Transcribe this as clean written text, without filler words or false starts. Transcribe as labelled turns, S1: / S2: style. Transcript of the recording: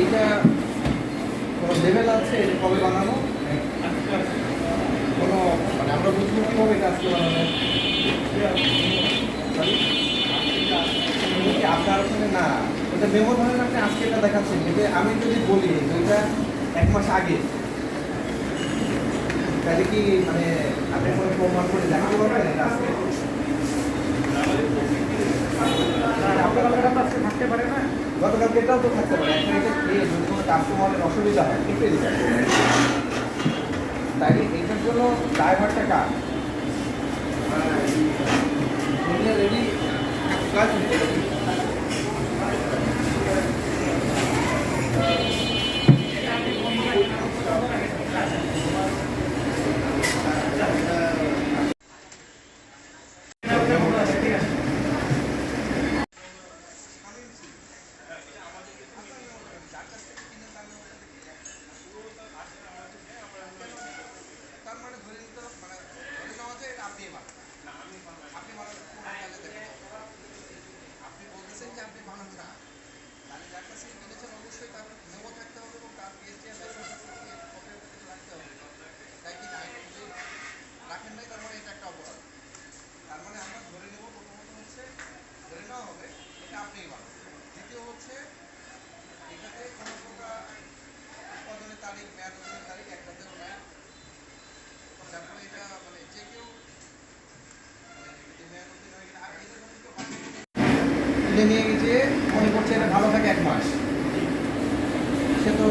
S1: এটা কোনো লেভেল আছে কবে বানানো? কোনো মানে আমরা বুঝবো কীভাবে এটা আজকে বানানো? আপনার ওখানে না ওটা মেমো ধরেন আপনি আজকে এটা দেখাচ্ছেন, কিন্তু আমি যদি বলি ওইটা 1 মাস আগে, তাহলে কি মানে আপনি কোনো প্রমাণ করে দেখাতে পারবেন এটা আজকে? থাকতে পারে না, গতকালকে এটাও তো থাকতে পারে। এখন এটা খেয়ে যদি কোনো কাস্টমারের অসুবিধা হয় কেটে দিতে, তাইলে এটার জন্য ড্রাইভারটা কার? রেডি কাজ তার মানে ধরে নিতে মানে ধরে নেওয়া যায় এটা আপনি আপনি আপনি বলতেছেন যে আপনি বানান না, তাহলে যার কাছে কিনেছেন অবশ্যই তার মেমো থাকতে হবে এবং তার পিএসটি এর লাইসেন্স রাখতে হবে। তাই কি না? এটা যদি রাখেন নাই তার মানে এটা একটা অপরাধ। তার মানে আমরা ধরে নেব, প্রথমত হচ্ছে ধরে নেওয়া হবে এটা আপনিই বানান। দ্বিতীয় হচ্ছে এটাতে কোনো প্রকার উৎপাদনের তারিখ, মেয়াদ উত্তীর্ণের তারিখ একটাতেও নাই। যার ফলে এটা মানে যে কেউ মানে যদি মেয়াদ উত্তীর্ণ হয়ে গেলে আর এই জন্য কিন্তু কিনে নিয়ে গেছে মনে করছে এটা ভালো থাকে 1 মাস, সে তো